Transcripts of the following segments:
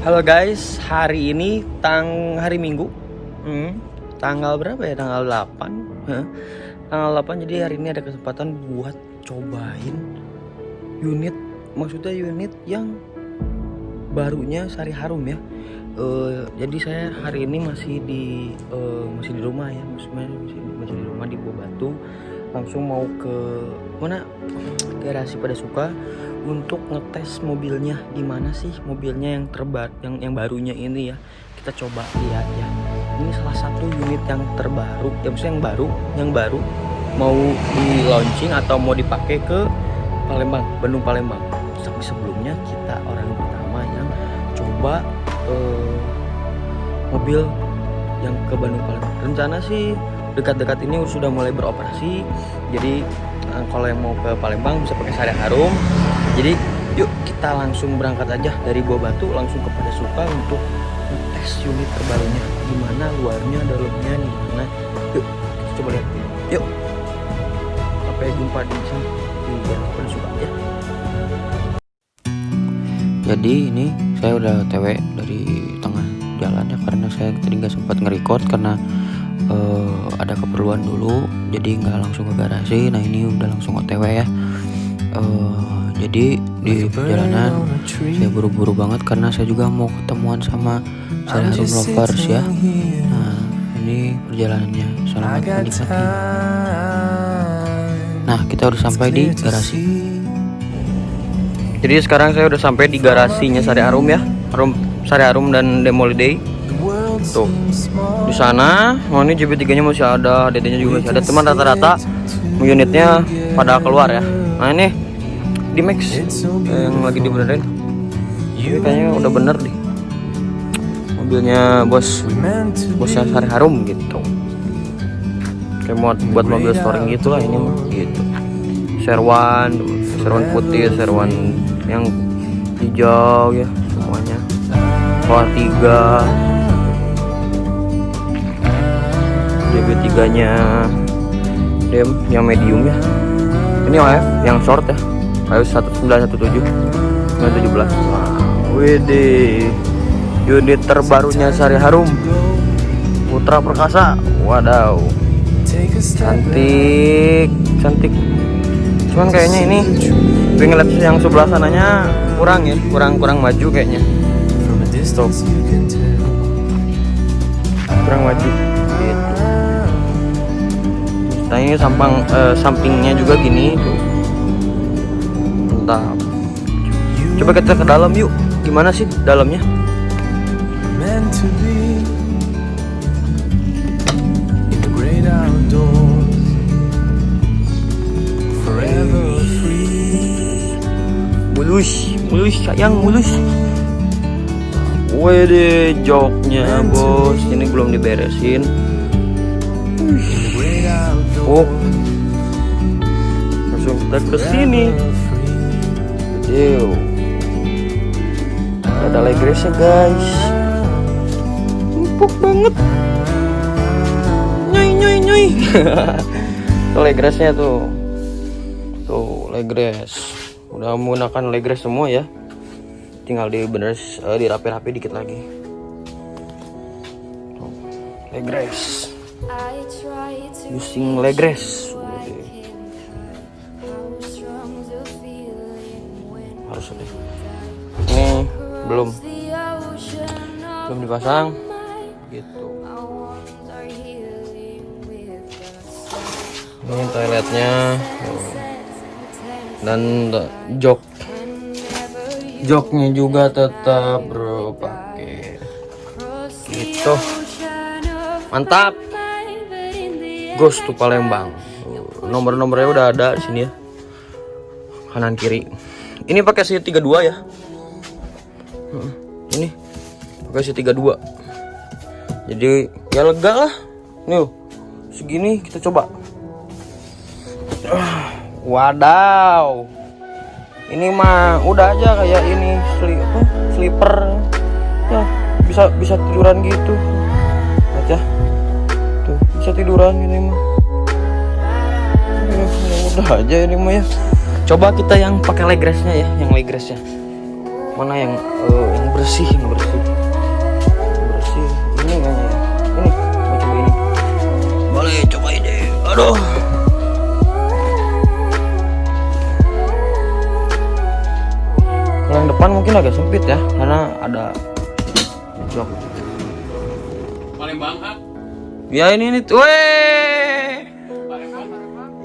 Halo guys, hari ini hari Minggu. Tanggal berapa ya? Tanggal 8. Tanggal 8, jadi hari ini ada kesempatan buat cobain unit, maksudnya unit yang barunya Sari Harum ya. Jadi saya hari ini masih di rumah ya, masih di rumah di Buah Batu. Langsung mau ke mana? Garasi Pada Suka untuk ngetes mobilnya, gimana sih mobilnya yang yang barunya ini ya. Kita coba lihat ya. Ini salah satu unit yang terbaru, ya maksudnya yang baru mau di launching atau mau dipakai ke Palembang, Bandung Palembang. Tapi sebelumnya kita orang pertama yang coba mobil yang ke Bandung Palembang. Rencana sih dekat-dekat ini sudah mulai beroperasi. Jadi kalau yang mau ke Palembang bisa pakai Sari Harum. Jadi yuk kita langsung berangkat aja dari Buah Batu langsung ke Pada Suka untuk tes unit terbarunya. Gimana luarnya, dalamnya gimana. Yuk kita coba lihat. Yuk. Sampai jumpa di sini di Pada Suka ya. Jadi ini saya udah TW dari tengah jalan ya, karena saya tadi nggak sempat nge-record karena ada keperluan dulu, jadi nggak langsung ke garasi. Nah ini udah langsung OTW ya. Jadi di perjalanan saya buru-buru banget karena saya juga mau ketemuan sama Sari Harum lovers ya. Nah ini perjalanannya, selamat menikmati. Nah kita udah sampai di garasi. Jadi sekarang saya udah sampai di garasinya Sari Harum ya, Sari Harum dan Demoliday. Tuh di sana, ini JB3 nya masih ada, DD nya juga masih ada, teman rata-rata unitnya pada keluar ya. Nah ini di Max yang lagi dibenerin, ini kayaknya udah bener deh mobilnya bosnya Sari Harum gitu, kayak buat mobil storing gitu lah ini mah gitu. Serwan putih, serwan yang hijau ya semuanya, power 3 JB3 nya Dem yang medium ya. Ini OF yang short ya, kayak 1917 917. Wow, wede unit terbarunya Sari Harum Putra Perkasa. Wadaw, cantik. Cuman kayaknya ini pengen lihat yang sebelah sananya kurang maju kayaknya. Stop, kurang maju gitu. Nah ini sampingnya juga gini tuh. Mantap. Coba kita ke dalam yuk. Gimana sih dalamnya? Mulus sayang, mulus. Wede joknya bos, ini belum diberesin. Oh, langsung kita ke sini. Ada legresnya guys, empuk banget. Nyoy. Tuh legresnya tuh legres. Udah menggunakan legres semua ya. Tinggal dirapi-rapi dikit lagi. Legres. Using legres. Harus deh. Ini belum dipasang gitu. Ini toiletnya dan joknya juga tetap pakai gitu. Mantap. Ghost to Palembang. Nomor-nomornya udah ada di sini ya, kanan kiri. Ini pakai C32 ya. Ini pakai C32. Jadi ya lega lah. Nih segini kita coba. Wadaw. Ini mah udah aja kayak ini sleeper. Ya, bisa tiduran gitu. Aja. Tuh, bisa tiduran ini mah. Ya, udah aja ini mah ya. Coba kita yang pakai legresnya ya, yang legresnya. Mana yang bersih, yang bersih. Ini kayaknya ya. Ini mau coba ini. Boleh coba ini. Aduh. Kalau yang depan mungkin agak sempit ya, karena ada jok. Palembang Hak. Ya ini tuh.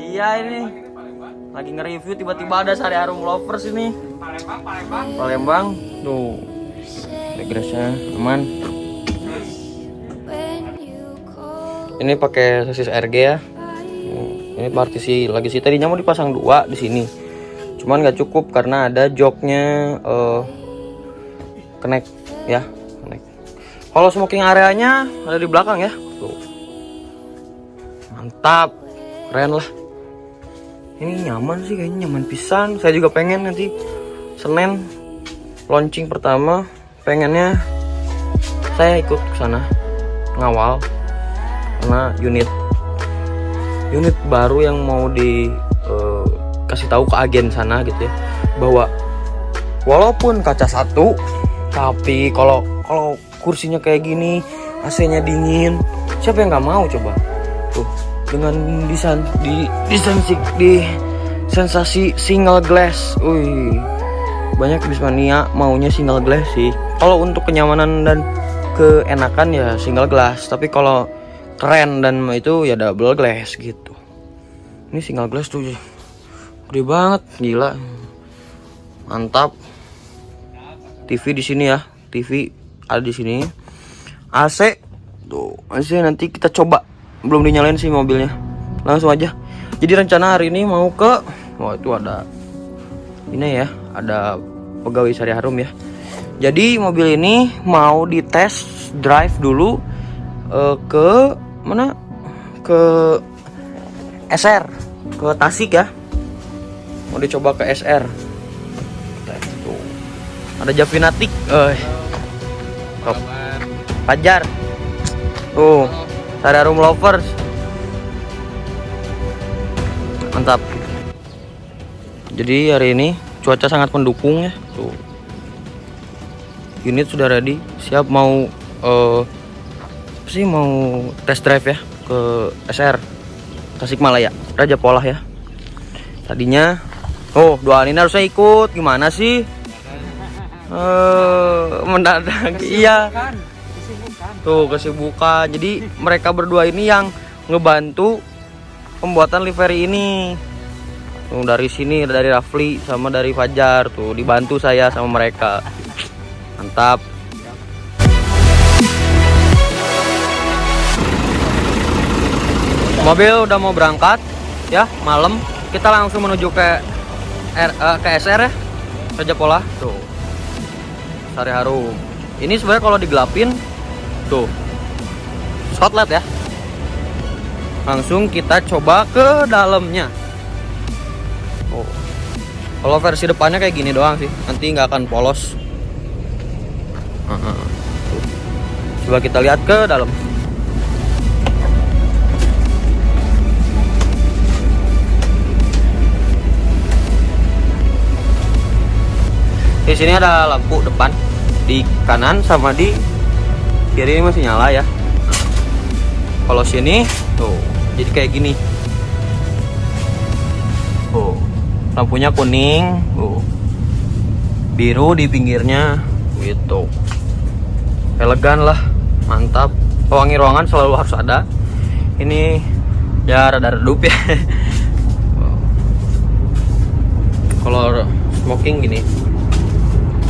Iya ini. Lagi nge-review tiba-tiba ada Sari Harum Lovers ini. Palembang. Tuh. Regressnya aman. Ini pakai sasis RG ya. Ini partisi lagi sih, tadinya mau dipasang 2 di sini. Cuman nggak cukup karena ada joknya connect ya, connect. Kalau smoking areanya ada di belakang ya. Tuh. Mantap. Keren lah. Ini nyaman sih, kayaknya nyaman pisan. Saya juga pengen nanti Senin launching pertama, pengennya saya ikut ke sana ngawal karena unit baru yang mau kasih tahu ke agen sana gitu ya, bahwa walaupun kaca 1 tapi kalau kursinya kayak gini, AC-nya dingin, siapa yang nggak mau coba tuh dengan sensasi single glass. Banyak Bismania maunya single glass sih. Kalau untuk kenyamanan dan keenakan ya single glass, tapi kalau keren dan itu ya double glass gitu. Ini single glass tuh gede banget, gila. Mantap. TV di sini ya. TV ada di sini. AC tuh, AC nanti kita coba. Belum dinyalain sih mobilnya. Langsung aja. Jadi rencana hari ini mau ke itu ada ini ya, ada pegawai Sari Harum ya. Jadi mobil ini mau dites drive dulu ke mana? Ke SR, ke Tasik ya. Mau dicoba ke SR. Tuh. Ada Javinatik, top. Fajar. Tuh, Sari Harum Lovers. Mantap. Jadi hari ini cuaca sangat mendukung ya. Tuh. Unit sudah ready, siap mau mau test drive ya ke SR Tasikmalaya, Raja Polah ya. Tadinya doain ini harusnya ikut, gimana sih? Mendadak. Iya. Tuh kesibukan. Jadi mereka berdua ini yang ngebantu pembuatan livery ini. Tuh, dari sini dari Rafli sama dari Fajar tuh dibantu saya sama mereka. Mantap. Mobil udah mau berangkat ya, malam. Kita langsung menuju ke SR ya, Raja Polah. Tuh. Sari Harum. Ini sebenarnya kalau digelapin tuh spotlight ya. Langsung kita coba ke dalamnya. Kalau versi depannya kayak gini doang sih, nanti nggak akan polos. Coba kita lihat ke dalam. Di sini ada lampu depan di kanan sama di kiri, ini masih nyala ya. Kalau sini tuh jadi kayak gini. Lampunya kuning, biru di pinggirnya gitu. Elegan lah, mantap. Pewangi ruangan selalu harus ada. Ini ya rada redup ya. Kalau smoking gini,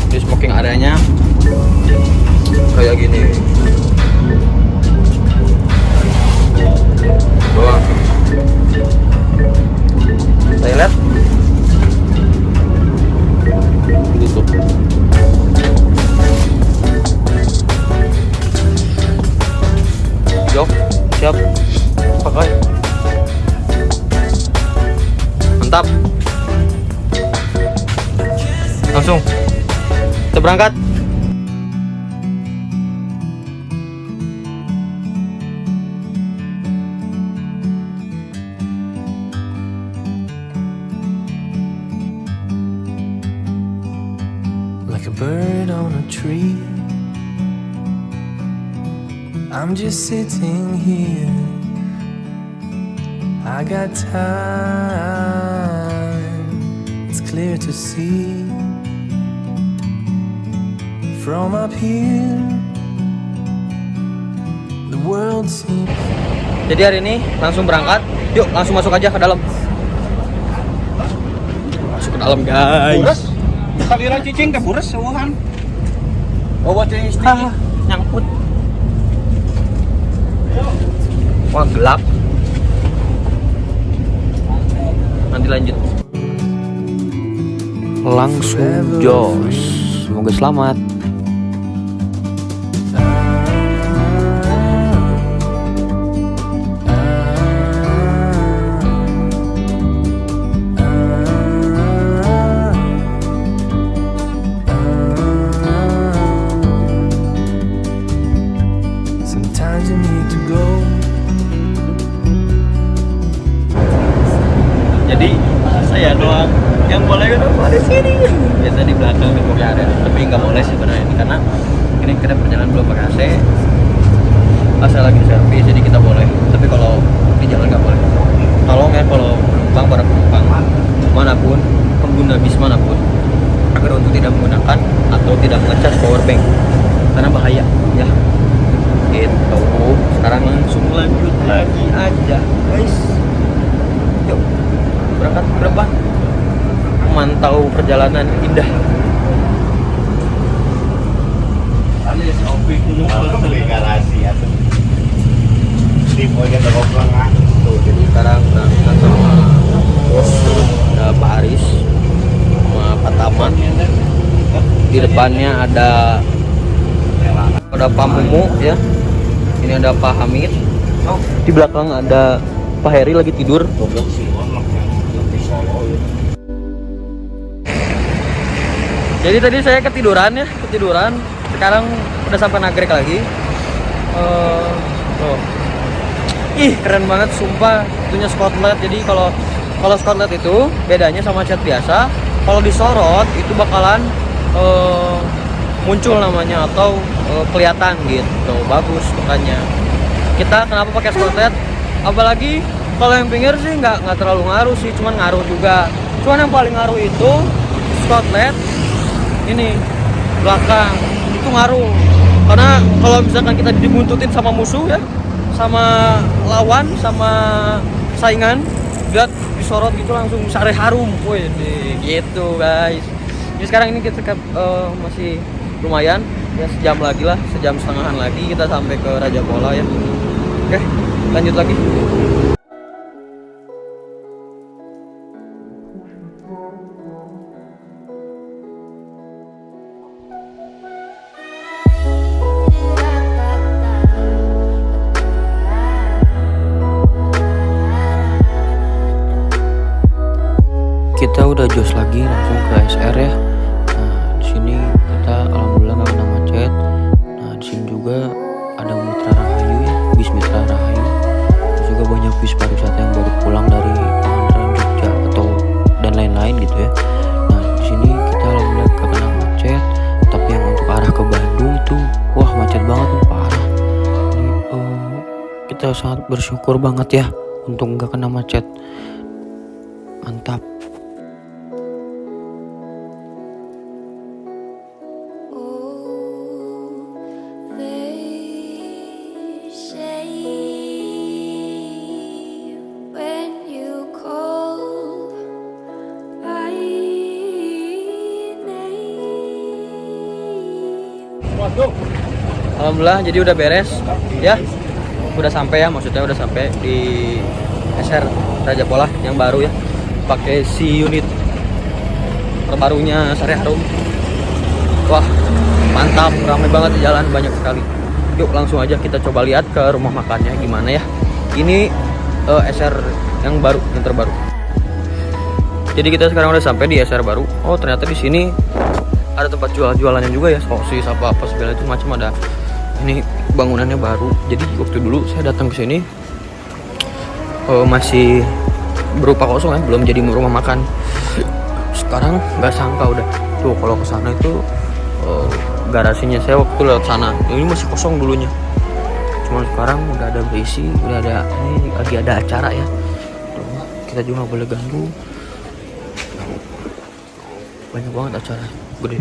di smoking areanya kayak gini. Doang. Toilet gitu. Jok, siap pakai. Mantap. Langsung kita berangkat. Like a bird on a tree. I'm just sitting here. I got time. It's clear to see from up here. The world seems. Jadi hari ini langsung berangkat. Yuk langsung masuk aja ke dalam. Masuk ke dalam guys. Buras, kaliran cicing ke buras sewuhan. Bawa cicing istri Nyangkut. Wah gelap. Nanti lanjut. Langsung jos. Semoga selamat. Sometimes you need to go. Jadi saya doang yang boleh ada di sini. Biasa di belakang di mobil ada, tapi nggak boleh sih sebenarnya ini karena ini kita perjalanan belum pakai AC. Asal lagi servis jadi kita boleh. Tapi kalau di jalan nggak boleh. Tolong ya kalau penumpang para penumpang manapun pengguna bis manapun agar untuk tidak menggunakan atau tidak mengecas power bank karena bahaya ya. Gitu. Sekarang langsung lanjut lagi aja guys. Yuk berangkat ke depan memantau perjalanan indah. Jadi sekarang berangkat sama ada Pak Aris sama Pak Taman. Di depannya ada Pak Mumu ya. Ini ada Pak Hamid. Di belakang ada Pak Heri lagi tidur. Jadi tadi saya ketiduran. Sekarang udah sampai Nagrek lagi. Ih keren banget sumpah. Itunya Scotland. Jadi kalau Scotland itu bedanya sama cat biasa. Kalau disorot itu bakalan muncul namanya atau kelihatan gitu. Bagus makanya. Kita kenapa pakai Scotland? Apalagi kalau yang pinggir sih nggak terlalu ngaruh sih, cuman ngaruh juga. Cuman yang paling ngaruh itu Scotland ini belakang itu ngaruh. Karena kalau misalkan kita dibuntutin sama musuh ya, sama lawan, sama saingan, lihat disorot gitu langsung sare harum, woi gitu guys. Jadi sekarang ini kita masih lumayan ya, sejam lagi lah, sejam setengahan lagi kita sampai ke Raja Pola ya. Oke, lanjut lagi. Kita udah jos lagi langsung ke SR ya. Nah di sini kita alhamdulillah nggak kena macet. Nah di sini juga ada Mitra Rahayu ya, bis Mitra Rahayu. Terus juga banyak bis pariwisata yang baru pulang dari Pangandaran Jogja atau dan lain-lain gitu ya. Nah di sini kita alhamdulillah nggak kena macet. Tapi yang untuk arah ke Bandung itu wah macet banget nih, parah. Jadi kita sangat bersyukur banget ya untuk nggak kena macet. Mantap. Alhamdulillah jadi udah beres ya, udah sampai ya, maksudnya udah sampai di SR Raja Pola yang baru ya, pakai si unit terbarunya Sari Harum. Wah mantap, ramai banget di jalan, banyak sekali. Yuk langsung aja kita coba lihat ke rumah makannya gimana ya. Ini SR yang baru, yang terbaru. Jadi kita sekarang udah sampai di SR baru. Oh ternyata di sini ada tempat jualannya juga ya, sosis apa segala itu macam ada. Ini bangunannya baru. Jadi waktu dulu saya datang ke sini masih berupa kosong ya, belum jadi rumah makan. Sekarang nggak sangka udah tuh kalau ke sana itu garasinya saya waktu lewat sana. Ini masih kosong dulunya. Cuman sekarang udah ada berisi, udah ada, ini lagi ada acara ya. Tuh, kita juga nggak boleh ganggu. Banyak banget acara, gede,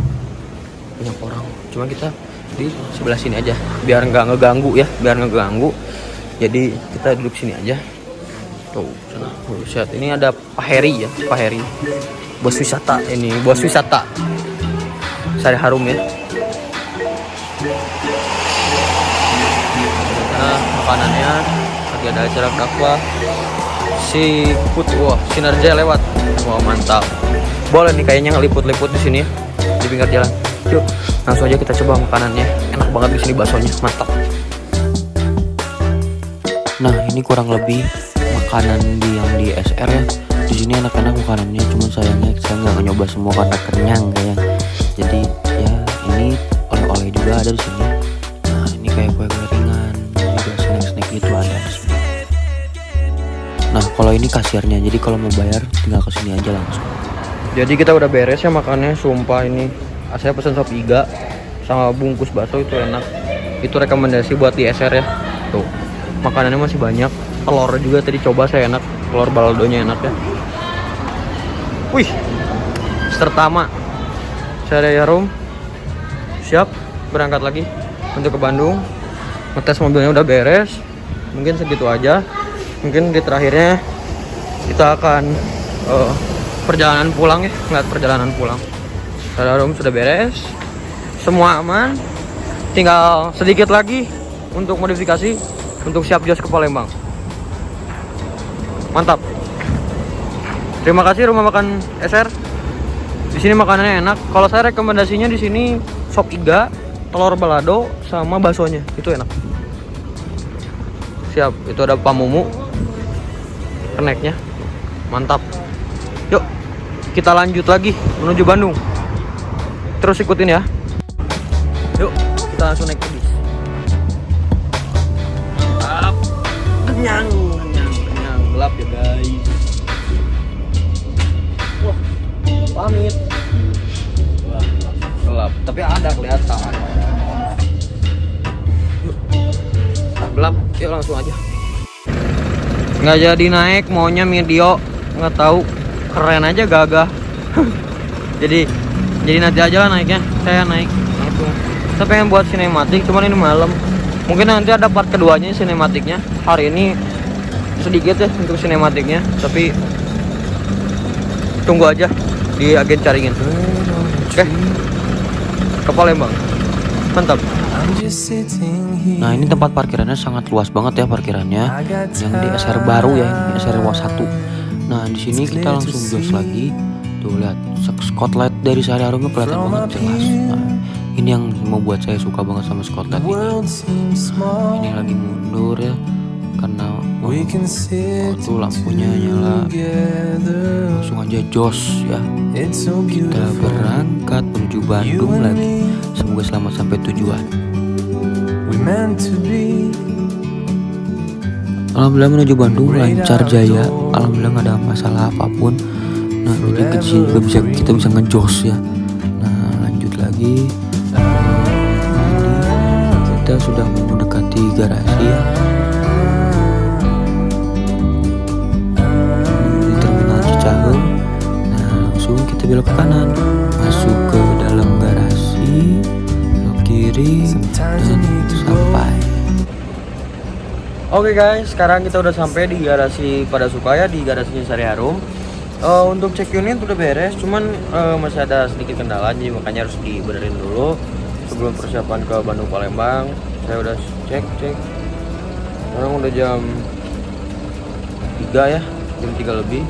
banyak orang. Cuma kita di sebelah sini aja, biar nggak ngeganggu ya, biar nggak ngeganggu. Jadi kita duduk sini aja. Tuh, sana. Lihat, ini ada Pak Heri ya, Pak Heri. Bos wisata ini, bos wisata. Sari Harum ya. Nah, makanannya lagi ada acara dakwah. Si Put, wah, Sinarja lewat. Wah, mantap. Boleh nih kayaknya ngeliput-liput di sini ya, di pinggir jalan. Yuk, langsung aja kita coba makanannya. Enak banget di sini baksonya, mantap. Nah, ini kurang lebih makanan yang di SR ya. Di sini enak-enak makanannya, cuman sayangnya saya nggak nyoba semua karena kenyang kayak. Jadi ya ini oleh-oleh juga ada di sini. Nah, ini kayak kue-kue ringan, juga snack-snack gitu ada di sini. Nah, kalau ini kasirnya, jadi kalau mau bayar tinggal ke sini aja langsung. Jadi kita udah beres ya makannya, sumpah ini. Saya pesan sop iga sama bungkus bakso itu enak. Itu rekomendasi buat di SR ya. Tuh, makanannya masih banyak. Telur juga tadi coba saya enak. Telur baldonya enak ya. Wih, pertama Sari Harum siap berangkat lagi untuk ke Bandung. Ngetes mobilnya udah beres. Mungkin segitu aja. Mungkin di terakhirnya kita akan perjalanan pulang ya, ngeliat perjalanan pulang. Sari Harum sudah beres, semua aman. Tinggal sedikit lagi untuk modifikasi untuk siap jos ke Palembang. Mantap. Terima kasih rumah makan SR. Di sini makanannya enak. Kalau saya rekomendasinya di sini sop iga, telur balado sama baksonya. Itu enak. Siap, itu ada pamumu. Keneknya. Mantap. Yuk, kita lanjut lagi menuju Bandung. Terus ikutin ya. Yuk, kita langsung naik ke bis. Kenyang. Gelap ya guys. Wah, pamit. Wah, gelap. Tapi ada kelihatan. Gelap, yuk langsung aja. Nggak jadi naik, maunya video. Nggak tahu, keren aja gagah. jadi nanti aja lah naiknya. Saya naik langsung. Saya pengen buat sinematik, cuman ini malam. Mungkin nanti ada part keduanya sinematiknya. Hari ini sedikit ya untuk sinematiknya, tapi tunggu aja di agen caringin. Oke, ke Palembang. Mantap. Nah, ini tempat parkirannya sangat luas banget ya parkirannya, yang di SR baru ya, di SR 1. Nah, di sini kita langsung jos lagi. Tuh lihat, spotlight dari Sari Harumnya kelihatan banget jelas. Nah, ini yang membuat saya suka banget sama spotlight ini. Ini lagi mundur ya, karena tuh lampunya nyala. Langsung aja jos ya. Kita berangkat menuju Bandung lagi. Semoga selamat sampai tujuan. Alhamdulillah menuju Bandung lancar jaya. Alhamdulillah nggak ada masalah apapun. Nah, jadi ke sini juga kita bisa ngejos ya. Nah, lanjut lagi. Kita sudah mendekati garasi ya. Di terminal Cicahem. Nah, langsung kita belok ke kanan, masuk ke dalam garasi, belok kiri dan sampai. Oke guys, sekarang kita udah sampai di garasi Pada Suka ya, di garasinya Sari Harum. Untuk check unit udah beres, cuman masih ada sedikit kendala, jadi makanya harus dibenerin dulu sebelum persiapan ke Bandung Palembang. Saya udah cek. Sekarang udah jam 3 ya, jam 3 lebih.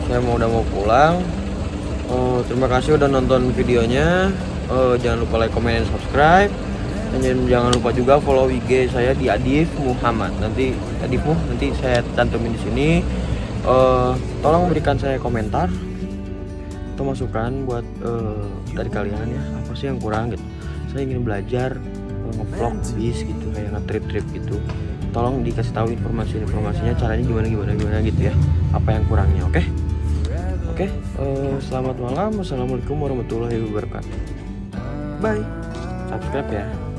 Saya udah mau pulang. Terima kasih udah nonton videonya. Jangan lupa like, comment, dan subscribe. Dan jangan lupa juga follow IG saya di Adif Muhammad. Nanti saya cantumin di sini. Tolong berikan saya komentar atau masukan buat dari kalian ya, apa sih yang kurang gitu. Saya ingin belajar nge-vlog bis gitu, kayak nge-trip gitu. Tolong dikasih tahu informasinya, caranya gimana gitu ya, apa yang kurangnya. Oke, selamat malam. Wassalamualaikum warahmatullahi wabarakatuh. Bye. subscribe ya.